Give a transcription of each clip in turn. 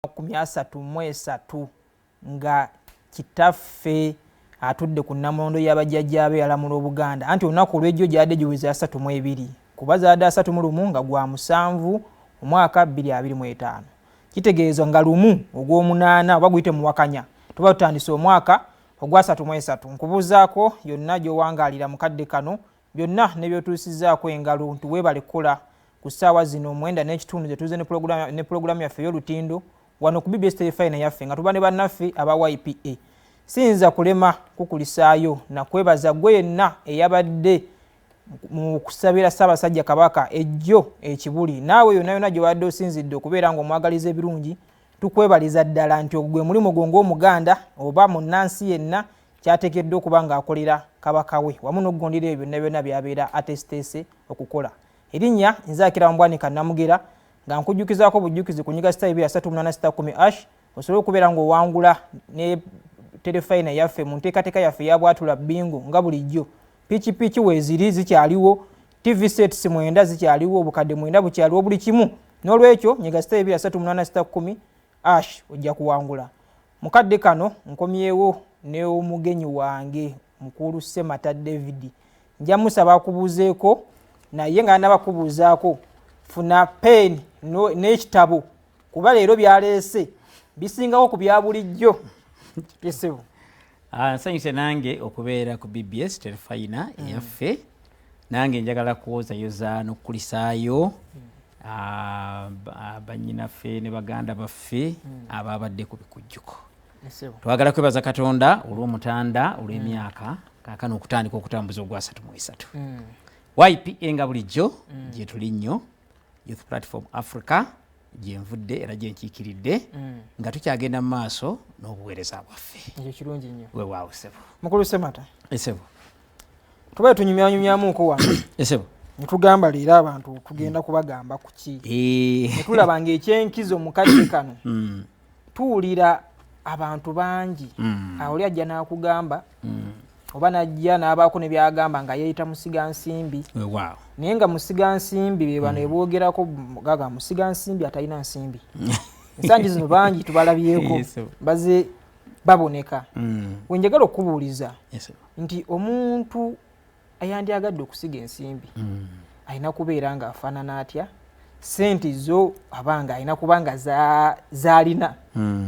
33 nga kitaffe atudde ku namondo y'abajjajjaabe yalamula Obuganda anti olunaku olw'ejjo gyadde giweza 32 kubazaadde 31 nga gwa 7 omwaka 2025 kitegeezwa nga lumu ogw'omunaana oba guyite muwakanya tuba tutandise omwaka ogwa 33 nkubuuzaako yonna gy'owangaalira mukadde kano byonna ne byotuusizaako engalo nti weebale kukola ku ssaawa zino 9 n'ekitundu ze tuze ne pulogulaamu yaffe y'olutindo wano ku BBS Telefine yaffe nga tuba ne bannaffe aba YPA siyinza kulema kukulisaayo na kwebaza gwe yenna eyabadde mu kusabira Ssaabasajja Kabaka ejjo ekibuli naawe yonna yonna gye wadde osinzidde okubeera ng'omwagaliza ebirungi tukwebaliza ddala nti ogwe mulimu gwo ng'Omuganda oba munnansi yenna kyateekeddwa okuba ng'akolera Kabaka we wamu n'okugondera ebyo byonna byonna by'abeera ateeseteese okukola. Erinnya Nzaakira Mbwanika Namugera nga nkujjukizaako bujjukizi ku nyiga star 28610 osobola okubeera ng'owangula ne Telefine yaffe mu nteekateeka yaffe ya Bwatula Bingo nga bulijjo piiki weeziri zikyaliwo TV sets 9 zikyaliwo obukadde 9 bukyaliwo buli kimu n'olwekyo nyiga star 28610 ojja kuwangula. Mukadde kano nkomyewo ne omugenyi wange mukulu Semata David nja musaba akubuuzeeko naye nga nabakubuuzaako funa pen n'ekitabo kuba leero byaleese bisingako ku bya bulijjo. Yesebo nsanyuse nange okubeera ku BBS Telefine eyaffe nange njagala kuwozayoza n'okukulisaayo bannyinaffe ne baganda baffe ababadde ku bikujjuko. Twagala kwebaza Katonda olw'omutanda olw'emyaka kaakano okutandika okutambuza ogwa 33 YPA nga bulijjo gye tuli nnyo Youth Platform Africa gye nvudde era gye nkiikiridde nga tukyagenda mu maaso n'obuweereza bwaffe. Ekyo kirungi nnyo. Weewaawo ssebo. Mukulu Semata. Ssebo. Tubaye tunyumyanyumyamuuko wano. Ssebo. Ne tugamba leero abantu tugenda kubagamba ku ki. Ne tulaba ng'ekyenkizo mu kadde kano. Tuwulira abantu bangi. Oli ajja n'akugamba. Oba najja n'abaako ne byagamba nga yeeyita musigansimbi. Weewaawo. Naye nga musigansimbi be bano eboogerako gaga musigansimbi atalina nsimbi. Ensangi zino bangi tubalabyeko baze baboneka. Wenjagala okubuuliza nti omuntu ayandyagadde okusiga ensimbi alina kubeera nga afaanana atya sente zo abanga alina kubanga zaalina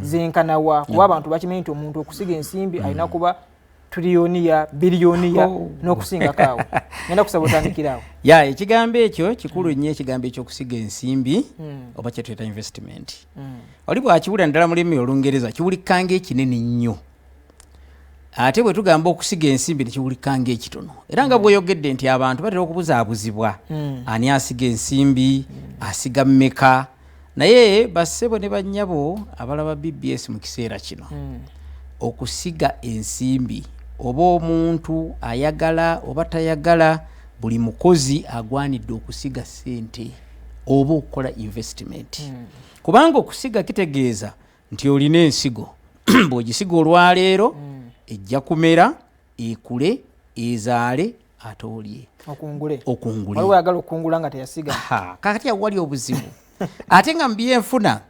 zenkanawa kuba abantu bakimanyi nti omuntu okusiga ensimbi alina kuba triliyoniya biliyoniya n'okusinga kaawo. Ngenda kusaba otandikiraawo. Ekigambo ekyo kikulu nnyo ekigambo eky'okusiga ensimbi oba kye tuyita investment. Oli bw'akiwulira ddala mu lulimi Olungereza kiwulikanga ekinene nnyo. Ate bwe tugamba okusiga ensimbi ne kiwulikanga ekitono. Era nga bw'oyogedde nti abantu batera okubuzaabuzibwa ani asiga ensimbi, asiga mmeka. Naye bassebo ne bannyabo abalaba BBS mu kiseera kino okusiga ensimbi oba omuntu ayagala oba tayagala buli mukozi agwanidde okusiga ssente oba okukola investment. Kubanga okusiga kitegeeza nti olina ensigo bw'ogisiga olwaleero ejja kumera ekule ezaale ate olye okungule. Waliwo ayagala okungula nga teyasiga. Kakati awo wali obuzibu. Ate nga mu byenfuna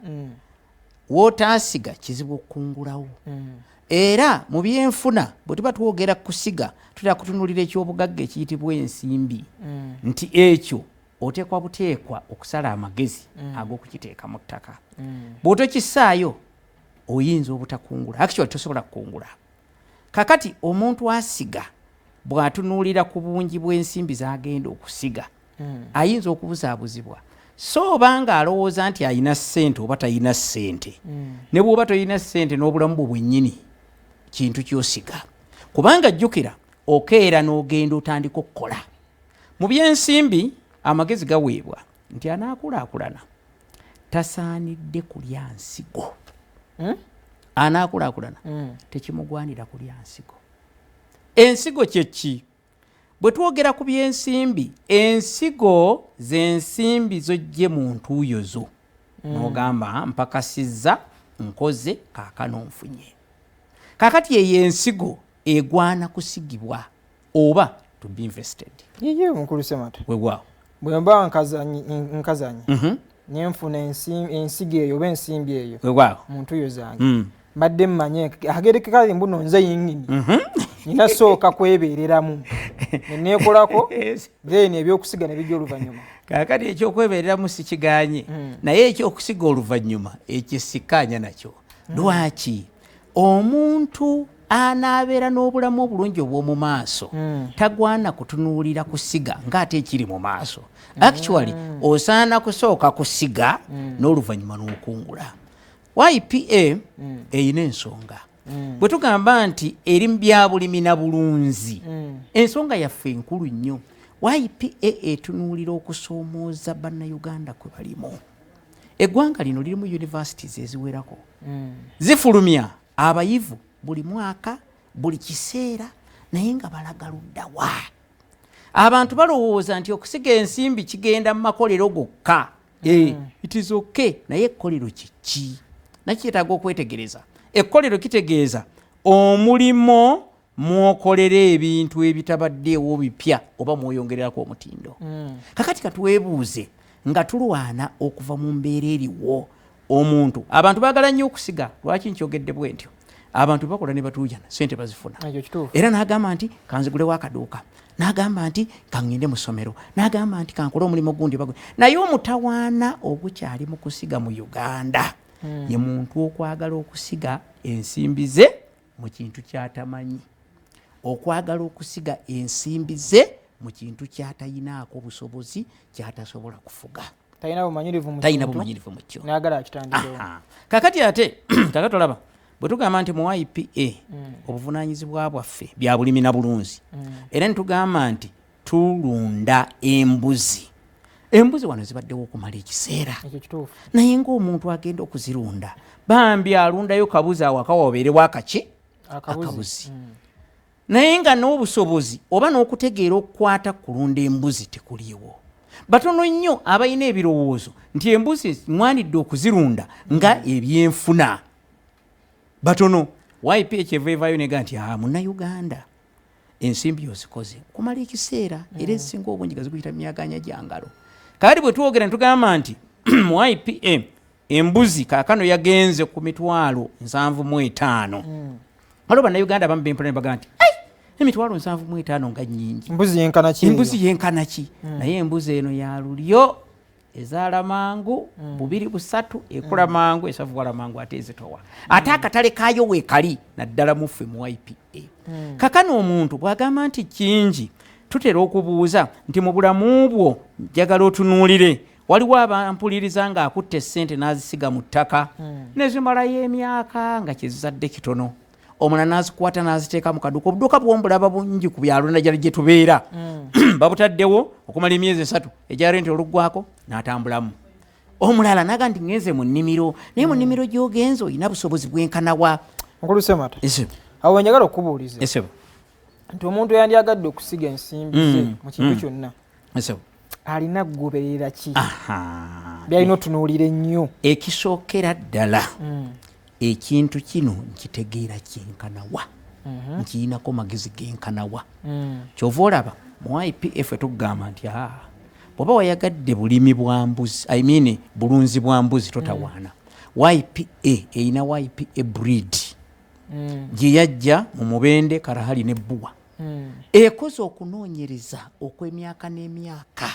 wootaasiga kizibu okungulawo. Era mu byenfuna bwe tuba twogera kusiga tutera kutunuulira eky'obugagga ekiyitibwa ensimbi nti ekyo oteekwa buteekwa okusala amagezi ag'okukiteeka mu ttaka. Bw'otokissaayo oyinza obutakungula actually tosobola kukungula. Kakati omuntu asiga bw'atunuulira ku bungi bw'ensimbi z'agenda okusiga ayinza okubuzaabuzibwa so obanga alowooza nti alina ssente oba talina ssente ne bw'oba tolina ssente n'obulamu bwo bwennyini kintu ky'osiga kubanga jjukira okeera n'ogenda otandika okukola. Mu byensimbi amagezi gaweebwa nti anaakulaakulana tasaanidde kulya nsigo. Anaakulaakulana tekimugwanira kulya nsigo. Ensigo kye ki? Bwe twogera ku byensimbi ensigo z'ensimbi zojje mu ntuuyo zo n'ogamba mpakasizza nkoze kaakano nfunye. Kakati eyo ensigo egwana kusigibwa oba to be invested. Yeye mukulu Semata. Weewaawo. Bwe mba nkazanyi nenfuna ensigo eyo oba ensimbi eyo weewaawo muntu yo zange mbadde mmanye agerekekale mbuno nze yingini nina sooka kwebeereramu neneekolako then ebyokusiga ne bijja oluvannyuma kaakati ekyokwebeereramu si kiganye naye ekyokusiga oluvannyuma ekisikaanya nakyo lwaki omuntu anaabeera n'obulamu obulungi obw'omu maaso tagwana kutunuulira kusiga ng'ate ekiri mu maaso actually osaana kusooka kusiga n'oluvannyuma n'okungula YPA eyina ensonga bwe tugamba nti eri mu bya bulimi na bulunzi ensonga yaffe enkulu nnyo YPA etunuulira okusoomooza bannayuganda kwe balimu eggwanga lino lirimu universities eziwerako zifulumya abayivu buli mwaka buli kiseera naye nga balaga luddawa abantu balowooza nti okusiga ensimbi kigenda mu makolero gokka it is okay naye ekkolero kiki nakyetaaga okwetegereza ekkolero kitegeeza omulimo mwokolera ebintu ebitabaddeewo bipya oba mweyongererako omutindo kakati katuweebuuze nga tulwana okuva mu mbeera eriwo omuntu abantu baagala nnyo okusiga lwaki nkyogedde bwe ntyo abantu bakola ne batuujana sente bazifuna era n'agamba nti kanzigulewo akaduuka n'agamba nti kaŋŋende mu ssomero n'agamba nti kankole omulimu gundi naye omutawaana ogukyali mu kusiga mu Uganda ye muntu okwagala okusiga ensimbi ze mu kintu kyatamanyi okwagala okusiga ensimbi ze mu kintu kyatayinaako busobozi kyatasobola kufuga talina bumanyirivu mu kyo n'agala akitandikewo kakati ate kakati olaba bwe tugamba nti mu YPA obuvunaanyizibwa bwaffe bya bulimi na bulunzi era nitugamba nti tulunda embuzi wano zibaddewo okumala ekiseera naye ng'omuntu agenda okuzirunda bambi alundayo kabuzi awaka wabeerewo akabuzi naye nga n'obusobozi oba n'okutegeera okukwata kulunda embuzi tekuliiwo batono nnyo abalina ebirowoozo nti embuzi mwanidde okuzirunda nga ebyenfuna batono YPA ekyeva evaayo nega nti munnayuganda ensimbi ozikoze kumala ekiseera era ezisinga obungi nga zikuyita myaganya gyangalo kakati bwe twogera ntugamba nti mu YPA embuzi kaakano yagenze ku 75,000 waliwo bannayuganda abamu bempula ne bagamba nti 75,000 nga nnyingi embuzi yenkana ki naye embuzi eno ya lulyo ezaala mangu 2-3 ekula mangu esavuwala mangu ate ezitowa ate akatale kaayo weekali naddala muffe mu YPA kakano omuntu bw'agamba nti kingi tutera okubuuza nti mu bulamu bwo njagala otunuulire waliwo abampuliriza ng'akutte ssente n'azisiga mu ttaka nezimalayo emyaka nga kyezizadde kitono omulala n'azikwata n'aziteeka mu kaduuka obuduuka bwombulaba bungi ku byalo najala gye tubeera babutaddewo okumala emyezi 3 ejya renti oluggwako n'atambulamu omulala naga nti ngenze mu nnimiro naye mu nnimiro gy'ogenze olina busobozi bwenkanawa nkulusemata awo njagala okubuuliza nti omuntu yandyagadde okusiga ensimbi ze mu kintu kyonna alina kugoberera ki byalina otunuulira ennyo ekisookera ddala ekintu kino nkitegeera kyenkanawa nkiyinako magezi genkanawa kyova olaba mu YPF tugamba nti bw'oba wayagadde bulimi bwa mbuzi bulunzi bwa mbuzi totawaana YPA eyina YPA breed gye yajja mu Mubende, Kalahari ne Bbuwa ekoze okunoonyereza okw'emyaka n'emyaka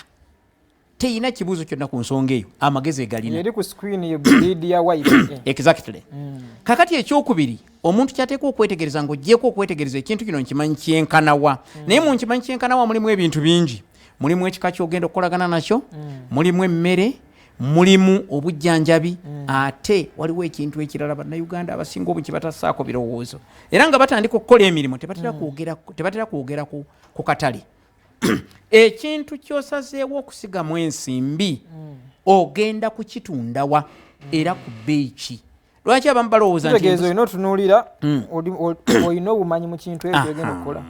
teyina kibuuzo kyonna ku nsonga eyo amagezi egalina eri ku screen ye breed ya YPA exactly kakati ekyokubiri omuntu kyateeka okwetegereza ng'oggyeko okwetegereza ekintu kino nkimanyi kyenkanawa naye mu nkimanyi kyenkanawa mulimu ebintu bingi mulimu ekika kyogenda okukolagana nakyo mulimu emmere mulimu obujjanjabi ate waliwo ekintu ekirala bannayuganda abasinga obungi batassaako birowoozo era nga batandika okukola emirimu tebatera kwogera ku katale ekintu kyosazeewo okusigamu ensimbi ogenda kukitundawa era ku bbeeyi ki lwaki abamu balowooza nti olina otunuulira olina obumanyi mu kintu ekyo ogenda okukola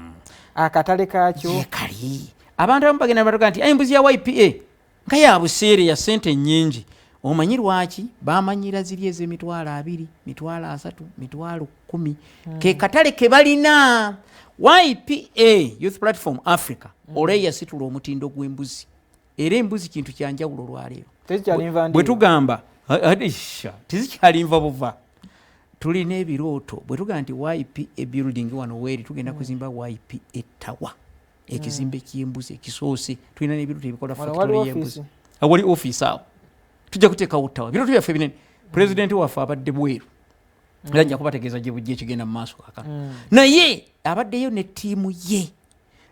akatale kaakyo kali abantu abamu bagenda batoga nti embuzi ya YPA nga ya buseere ya ssente nnyingi omanyi lwaki bamanyira ziri ez'emitwalo 20 mitwalo 3 10 ke katale ke balina YPA Youth Platform Africa olw'eyasitula omutindo gw'embuzi era embuzi kintu kyanjawulo olwaleero bwe tugamba tizikyalinva buva tulina ebirooto bwe tugamba nti YPA building wano weeri tugenda kuzimba YPA tower ekizimbe ky'embuzi ekisoose tulina n'ebirooto ebikola factory y'embuzi awali office awo tujja kuteekawo tower birooto byaffe binene pulezidenti waffe abadde bweru era nja kubategeeza gye bujja ekigenda mu maaso kakano naye abaddeyo ne ttiimu ye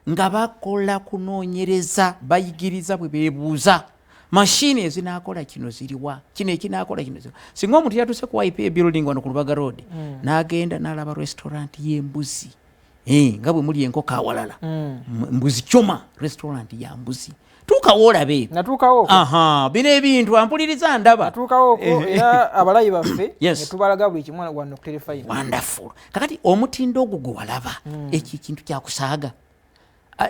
nga bakola kunoonyereza bayigiriza bwe beebuuza mashini ezinaakola kino ziriwa kino ekinaakola kino ziriwa singa omuntu yatuuse ku YPA building wano ku Lubaga road n'agenda n'alaba restaurant y'embuzi nga bwe muli enkoko awalala mbuzi choma restaurant ya mbuzi tuukawo olabe bino ebintu ampuliriza ndaba era abalayi baffe netubalaga buli kimu wano ku terefayina wonderful kakati omutindo ogwo gwe walaba ekintu kyakusaaga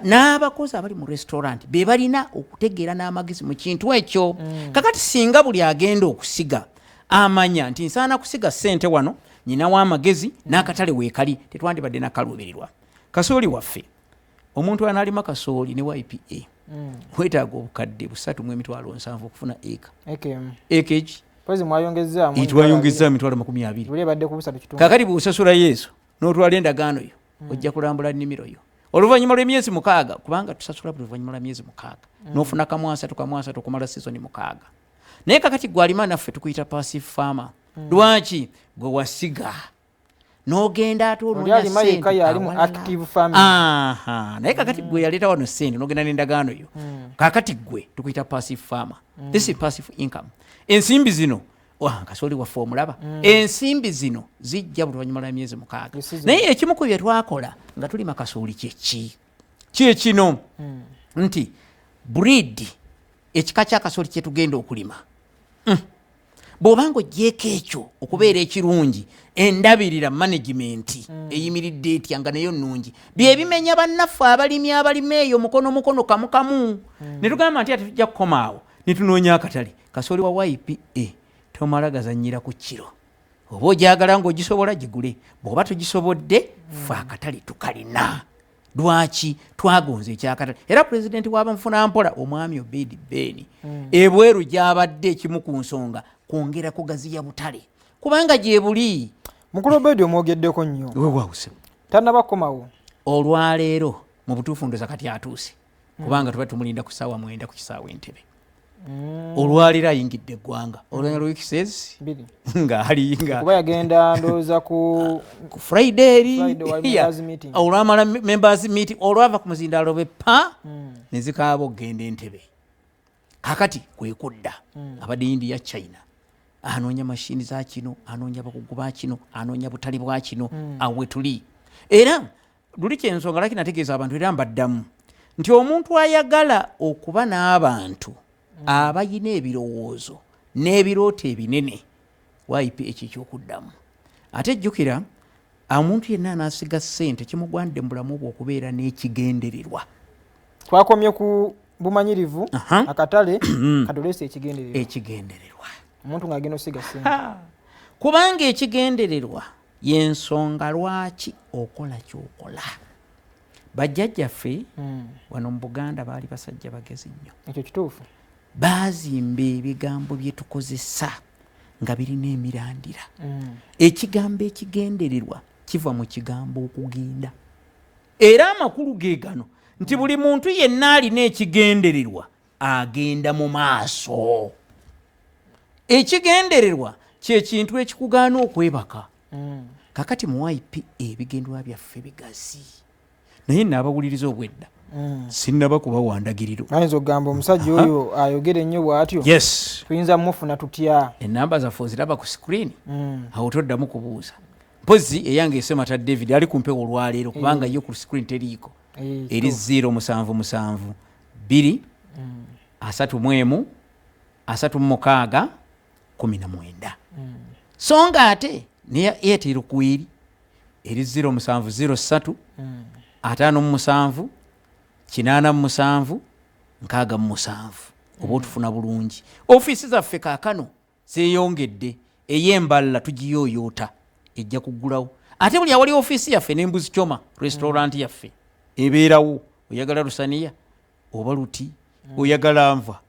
n'abakozi abali mu restaurant be balina okutegeera n'amagezi mu kintu ekyo kakati singa buli agenda okusiga amanya nti nsaana kusiga ssente wano nyina w'amagezi n'akatale weekali tetwandibadde nakaluubirirwa kasooli waffe omuntu analima kasooli ne YPA wetaaga obukadde 3,700 okufuna eka eki twayongezza emitwalo 20 kakati bw'osasula yesu n'otwala endagaano yo ojja kulambula nnimiro yo oluvannyuma lw'emyezi 6 kubanga tusasula buli luvannyuma lwa myezi 6 n'ofuna kamwasatu okumala sizoni 6 naye kakati gwalima naffe tukuyita passive farmer lwaki gwe wasiga n'ogenda ate naye kakati gwe yaleeta wano ssente n'ogenda n'endagaano yo kakati gwe tukuyita passive farmer this is passive income ensimbi zino kasooli waffe omulaba ensimbi zino zijja buli luvannyuma lwa myezi 6 naye ekimu ku bye twakola nga tulima kasooli kyekino nti breed ekika kya kasooli kye tugenda okulima bw'obanga ogyeko ekyo okubeera ekirungi endabirira management eyimiridde etya nga nayo nnungi byebimenya bannaffe abalima eyo mukono kamu ne tugamba nti ate tujja kukoma awo ne tunoonya akatale kasooli wa YPA tomala gazannyira ku kiro oba ogyagala ng'ogisobola gigule bw'oba togisobodde fe akatale tukalina lwaki twagonza ekyakatale era pulezidenti w'abanfunampola omwami Obedi Beni ebweru gy'abadde ekimu ku nsonga kwongera kugaziya butale kubanga gye buli mukulu Obedi omwogeddeko nnyo wewawuse tannabakomawo olwaleero mu butuufu ndoza kati atuuse kubanga tuba tumulinda ku ssaawa 9 ku kisaawa Entebbe olwaleero ayingidde eggwanga olwanya lw'ekisezi ng'alinga kuba yagenda ndowooza ku Friday olwamala members meeting olwava ku muzindaalo bepa ne zikaaba okugenda Entebbe kakati kwe kudda abadde India China anoonya mashini za kino anoonya bakugu ba kino anoonya butali bwa kino awe tuli era luli kyensonga laki nategeeza abantu era mbaddamu nti omuntu ayagala okuba n'abantu abayina ebirowoozo n'ebirooto ebinene YPA eky'ekyokuddamu ate jjukira omuntu yenna anaasiga ssente kimugwanidde mu bulamu bwe okubeera n'ekigendererwa twakomye ku bumanyirivu akatale katolese ekigendererwa omuntu ng'agenda osiga ssente kubanga ekigendererwa y'ensonga lwaki okola ky'okola bajjajjaffe wano mu Buganda baali basajja bagezi nnyo ekyo kituufu baazimba ebigambo bye tukozesa nga birina emirandira ekigambo ekigendererwa kiva mu kigambo okugenda era amakulu ge gano nti buli muntu yenna alina ekigendererwa agenda mu maaso ekigendererwa kyekintu ekikugaana okwebaka kakati mu YPA ebigendererwa byaffe bigazi naye naabawuliriza obwedda sinnaba kuba wandagiriro ayinza okugamba omusajja oyo ayogere nnyo bw'atyo tuyinza mufuna tutya enamba zaffe oziraba ku screen awo toddamu kubuuza mpozi eyange esemata David ali ku mpewo olwaleero kubanga yo ku screen teriiko eri 077 2 31 36 19 so nga ate ne Airtel kuiri eri 0703 57 87 67 oba otufuna bulungi ofiisi zaffe kaakano zeeyongedde ey'emballa tugiyooyoota ejja kuggulawo ate buli awali ofiisi yaffe n'embuzi choma restaurant yaffe ebeerawo oyagala lusaniya oba luti oyagala nva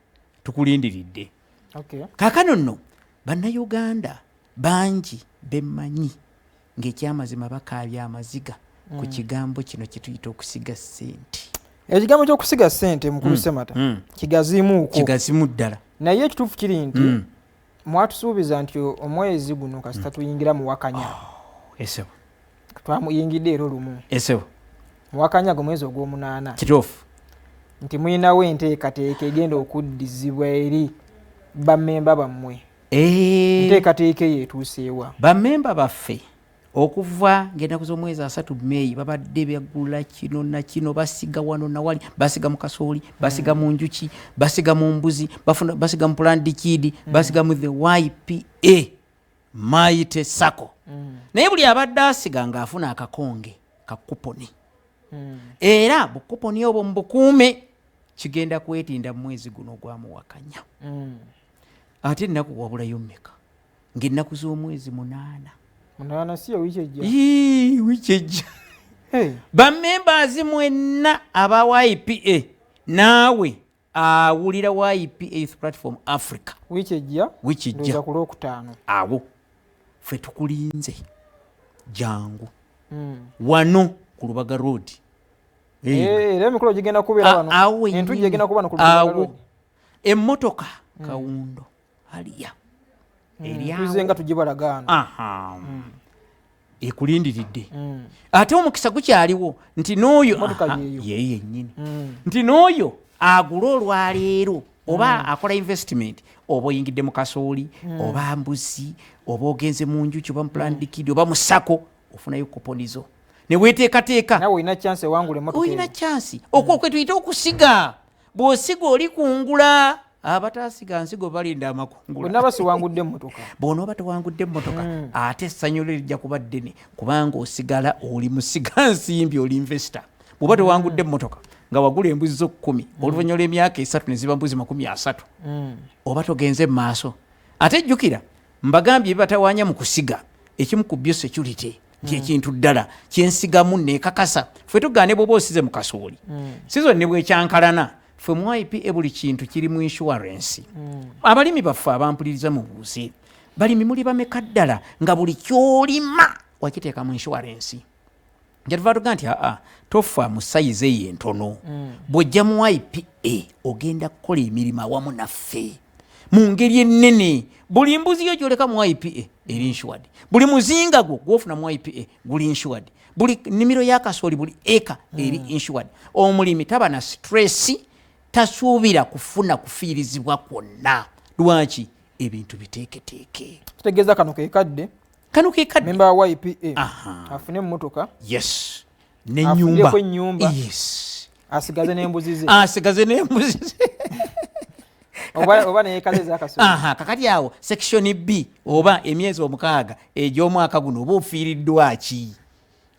tukulindiridde Okay. Kaakano nno bannayuganda bangi bemmanyi ng'ekyamazima bakaabya amaziga ku kigambo kino kye tuyita okusiga ssente. Ekigambo ky'okusiga ssente mukulu Ssemata kigazimuuko. Kigazimu ddala. Naye ekituufu kiri nti mwatusuubiza nti omwezi guno kasita tuyingira mu Wakanya. Esebo. Twamuyingidde ero lumu. Esebo. Mu Wakanya gwe mwezi ogw'omunaana. Kituufu. Nti muyinawo enteekateeka egenda okuddizibwa eri bammemba bammwe. Enteekateeka eyo etuuseewa. Bammemba baffe okuva ng'ennaku z'omwezi 3 Meeyi babadde bagula kino na kino, basiga wano na wali, basiga mu kasooli, basiga mu njuki, basiga mu mbuzi, basiga mu pulandikidi, basiga mu the YPA Maite Sacco. Naye buli abadde asiga ng'afuna akakonge ka kuponi. Era bukuponi obwo mbukuume kigenda kwetinda mu mwezi guno gwa Muwakanya. Ate ennaku wabulayo mmeka ng'ennaku z'omwezi 8. Munaana si yo wiki ejja. Wiki ejja. Bammembazi mwenna aba YPA naawe awulira YPA Youth Platform Africa. Wiki ejja. Wiki ejja. Ndoza ku Lwokutaano. Awo ffe tukulinze jangu wano ku Lubaga Road. Era emikolo gigenda kubeera wano. Entujja egenda kuba no ku Lubaga Road. Emmotoka Kawundo aliya. Tuze nga tugibalagaano. Ekulindiridde. Ate omukisa gukyaliwo nti n'oyo yeye yennyini nti n'oyo agula olwaleero oba akola investment oba oyingidde mu kasooli oba mbuzi oba ogenze mu njuki oba mu pulandikidi oba mu sako ofunayo kuponizo ne weteekateeka nawe olina chance wangule motoka. Olina chance okwo kwe tuyita okusiga. Bw'osiga oli kungula. Abatasiga nsigo balinda amakungula. Bonna basiwangudde emmotoka. Bw'onooba tewangudde emmotoka ate essanyu lye lijja kuba ddene kubanga osigala oli musiga nsimbi oli investor. Bw'oba tewangudde emmotoka nga wagula embuzi zo 10 oluvannyuma lw'emyaka 3 ne ziba mbuzi 30 oba togenze mu maaso. Ate jjukira mbagambye batawaanya mu kusiga ekimu ku byo security nti ekintu ddala kyensigamu neekakasa. Ffe tugaane bw'oba osize mu kasooli sizo ne bwekyankalana ffe mu YPA buli kintu kiri mu insurance. Abalimi baffe abampuliriza mu buuzi balimi muli bameka ddala nga buli kyolima wakiteeka mu insurance. Njatuva tuga nti tofa mu sayizi eyo entono. Bw'ojja mu YPA ogenda kukola emirimu awamu naffe mu ngeri ennene. Buli mbuzi yo gyoleka mu YPA eri insured. Buli muzinga gwo gwofuna mu YPA guli insured. Buli nnimiro y'akasooli buli eka eri insured. Omulimi taba na stress, tasuubira kufuna kufiirizibwa kwonna. Lwaki? Ebintu biteeketeeke. Kitegeeza kano ke kadde. Kano ke kadde. Memba wa YPA. Afune emmotoka. Yes. N'ennyumba. Afune ennyumba. Yes. Asigaze n'embuzi ze. Asigaze n'embuzi ze. Oba n'ekale z'akasooli. Kakati awo section B oba emyezi 6 egy'omwaka guno oba ofiiriddwa ki?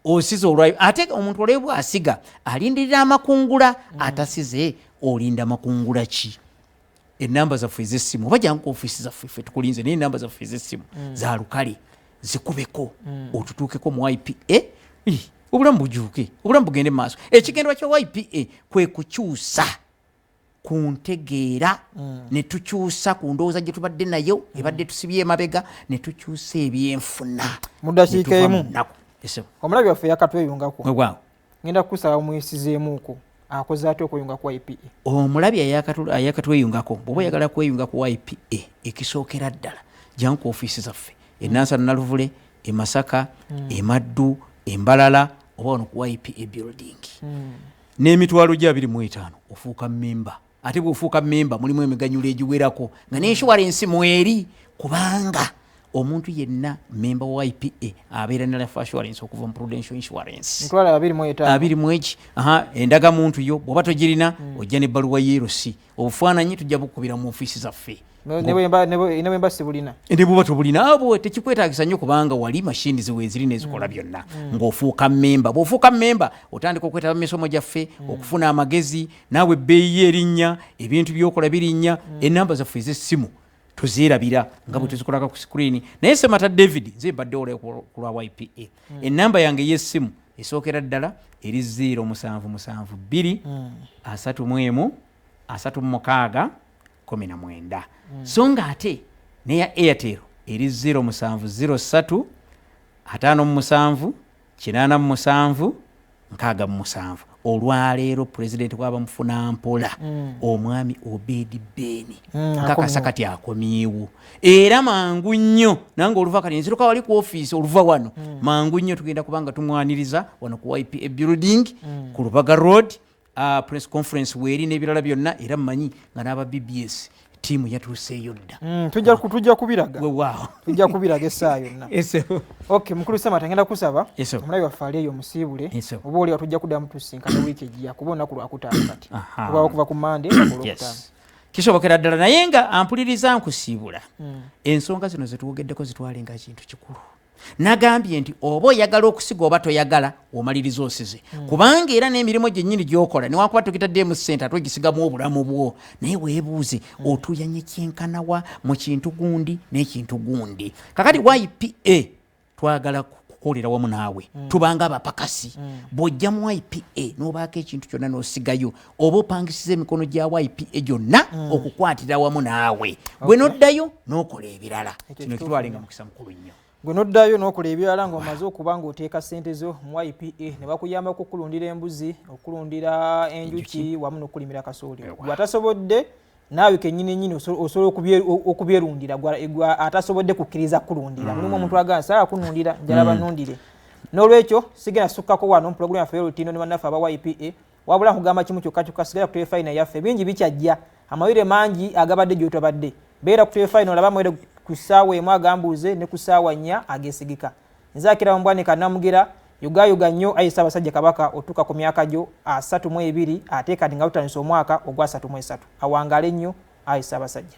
Osize olwayo. Ate omuntu olwebwa asiga alindirira amakungula atasize olinda makungula ki? Enamba zaffe ez'essimu oba jangu ku ofiisi zaffe ffe tukulinze naye enamba zaffe ez'essimu za lukale zikubeko otutuukeko mu YPA obulamu bujuuke obulamu bugende maaso. Ekigendwa kya YPA kwe kukyusa ku ntegeera ne tukyusa ku ndowooza gye tubadde nayo ebadde tusibye emabega ne tukyusa ebyenfuna mu ddakiika emu. Omulabi waffe yakatweyungako. Waaw. Ngenda kukusaba muyisizeemuuko. Akoze ate okuyunga ku YPA. Omulabi ayakatweyungako bw'oba oyagala kweyunga ku YPA ekisookera ddala jangu ku ofiisi zaffe Nansana Naluvule, Masaka, Maddu, Mbalala oba wano ku YPA building. N'emitwalo gya 25 ofuuka mmemba. Ate bw'ofuuka mmemba mulimu emiganyulo egiwerako nga n'insurance mweri kubanga omuntu yenna memba wa YPA abeera ne life assurance okuva mu Prudential Insurance. Ntwala 25. Endaga muntu yo bw'oba togirina ojja n'ebbaluwa y'erosi. Obufaananyi tujja bukubira mu ofiisi zaffe. Ne bwemba sibulina. Ne bw'oba tobulina abo tekikwetaagisa nnyo kubanga wali mashini ziwe ziri n'ezikola byonna ng'ofuuka mmemba. Bw'ofuuka mmemba otandika okwetaba mu misomo gyaffe okufuna amagezi naawe ebbeeyi erinnya ebintu by'okola birinnya ennamba zaffe ez'essimu tuzeerabira nga bwe tuzikolaka ku screen. Naye Ssemata David nze mbadde ole ku lwa YPA. Ennamba yange y'essimu esookera ddala eri 0772 31 36 19 so nga ate neya Airtel eri 0703 57 87 67 olwaleero pulezidenti kwaba mufuna mpola omwami Obedi Beni nkakasa kati akomyewo era mangu nnyo nange oluva kati nziruka wali ku office oluva wano mangu nnyo tugenda kubanga tumwaniriza wano ku YPA building ku Lubaga road press conference weeri n'ebirala byonna era mmanyi nga n'aba BBS tiimu yatuuseeyo dda tujja kubiraga wow. tujja kubiraga essaawa yonna okay mukulu Samata ngenda kusaba omulabi waffe ali eyo musiibule oba oli tujja kuddamu tusinkana wiiki ejja kuba olunaku lwakutaano kati okuva ku Monday olwokutaano kisobokera ddala naye nga ampuliriza nkusiibula ensonga zino zetuwogeddeko zitwalenga kintu kikulu nagambye nti oba oyagala okusiga oba toyagala omaliriza osize kubanga era n'emirimu gyennyini gy'okola newakuba tugitaddemu ssente ate ogisigamu obulamu bwo naye weebuuze otuuyanye kyenkanawa mu kintu gundi n'ekintu gundi kakati YPA twagala kukolera wamu naawe tubanga abapakasi bw'ojja mu YPA n'obaako ekintu kyonna n'osigayo oba opangisiza emikono gya YPA gyonna okukwatira wamu naawe bwe noddayo n'okola ebirala kino kitwalenga mukisa mukulu nnyo gwe noddayo n'okola ebirala ng'omaze okuba ng'oteeka ssente zo mu YPA ne bakuyamba okukulundira embuzi okulundira enjuki wamu n'okulimira kasooli gwe atasobodde naawe kennyini osobola okubyerundira atasobodde kukkiriza kulundira mulimu omuntu agamba saa kunundira njala banundire n'olwekyo sigenda sukkako wano mu pulogulamu yaffe y'olutindo ne bannaffe aba YPA wabula nkugamba kimu kyokka kyokka sigala ku telefayina yaffe bingi bikyajja amawire mangi agabadde gy'otobadde beera ku telefayina olaba amawire ku ssaawa emu agambuuze ne ku ssaawa 4 ageesigika nze akira Mbwanika Namugera yugaayuga nnyo ayi Ssaabasajja Kabaka otuuka ku myaka gyo 32 ate kati nga tutandise omwaka ogwa 33 awangale nnyo ayi Ssaabasajja.